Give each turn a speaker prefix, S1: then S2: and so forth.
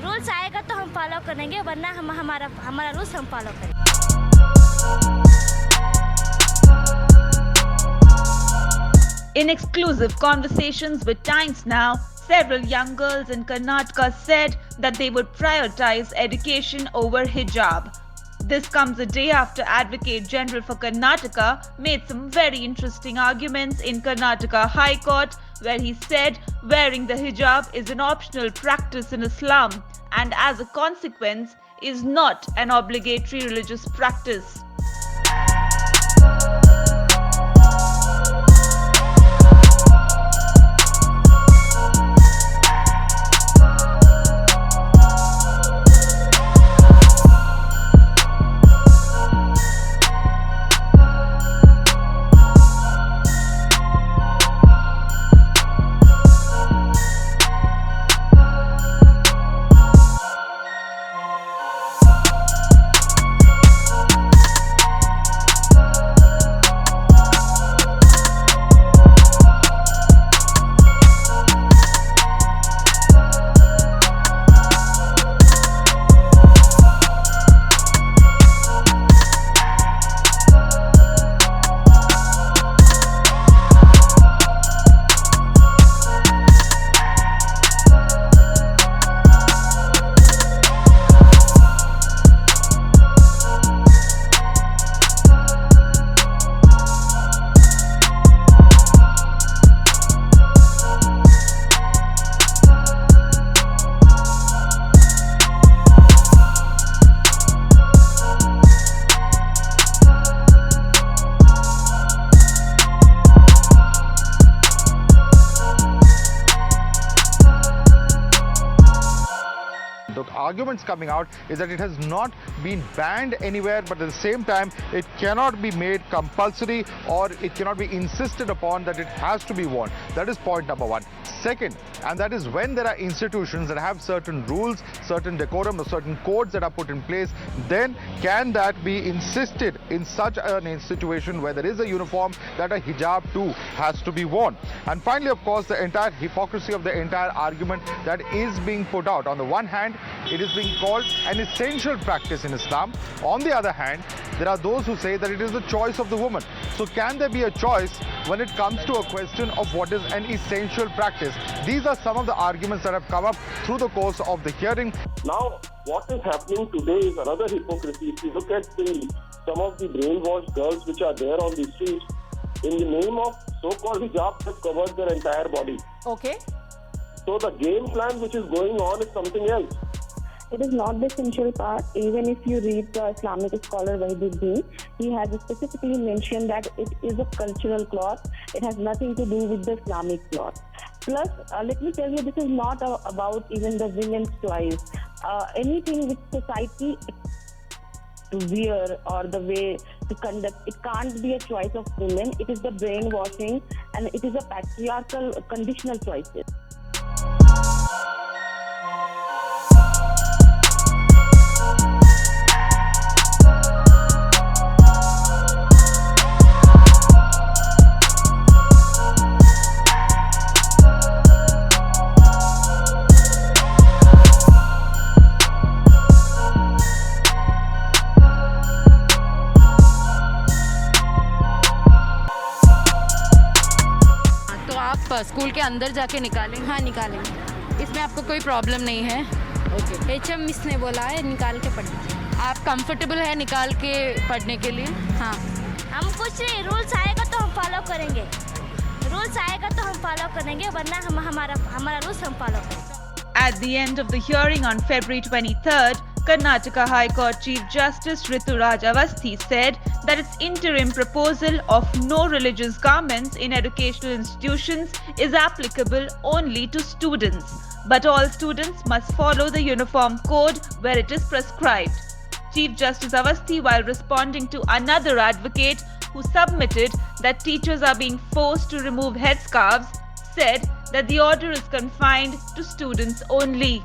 S1: Rules आएगा तो हम फॉलो करेंगे, वरना हमारा रूल्स हम फॉलो करेंगे।
S2: In exclusive conversations with Times Now, several young girls in Karnataka said that they would prioritize education over hijab. This comes a day after Advocate General for Karnataka made some very interesting arguments in Karnataka High Court, where he said wearing the hijab is an optional practice in Islam and as a consequence is not an obligatory religious practice.
S3: The arguments coming out is that it has not been banned anywhere, but at the same time it cannot be made compulsory or it cannot be insisted upon that it has to be worn. That is point number one. Second, and that is when there are institutions that have certain rules, certain decorum or certain codes that are put in place, then can that be insisted in such an situation where there is a uniform that a hijab too has to be worn. And finally, of course, the entire hypocrisy of the entire argument that is being put out. On the one hand, it is being called an essential practice in Islam. On the other hand, there are those who say that it is the choice of the woman. So can there be a choice when it comes to a question of what is an essential practice? These are some of the arguments that have come up through the course of the hearing.
S4: Now, what is happening today is another hypocrisy. If you look at some of the brainwashed girls which are there on the streets, in the name of so-called hijab, have covered their entire body.
S5: Okay.
S4: So the game plan which is going on is something else.
S6: It is not the essential part. Even if you read the Islamic scholar Wahiduddin, he has specifically mentioned that it is a cultural cloth. It has nothing to do with the Islamic cloth. Plus, let me tell you, this is not about even the women's choice. Anything which society to wear or the way to conduct, it can't be a choice of women. It is the brainwashing and it is a patriarchal conditional choices.
S5: School के अंदर जाके निकालेंगे?
S7: हाँ, निकालेंगे।
S5: इसमें आपको कोई problem नहीं है?
S7: ओके। HM मिस ने बोला है निकाल के पढ़ने।
S5: आप कंफर्टेबल है निकाल के पढ़ने के लिए?
S7: हाँ।
S1: हम कुछ नहीं, रूल्स आएगा तो हम फॉलो करेंगे, रूल्स आएगा तो हम फॉलो करेंगे, वरना हमारा रूल्स हम फॉलो करेंगे।
S2: At the end of the hearing on February 23rd, Karnataka High Court Chief Justice Rituraj Avasthi said that its interim proposal of no religious garments in educational institutions is applicable only to students, but all students must follow the uniform code where it is prescribed. Chief Justice Avasthi, while responding to another advocate who submitted that teachers are being forced to remove headscarves, said that the order is confined to students only.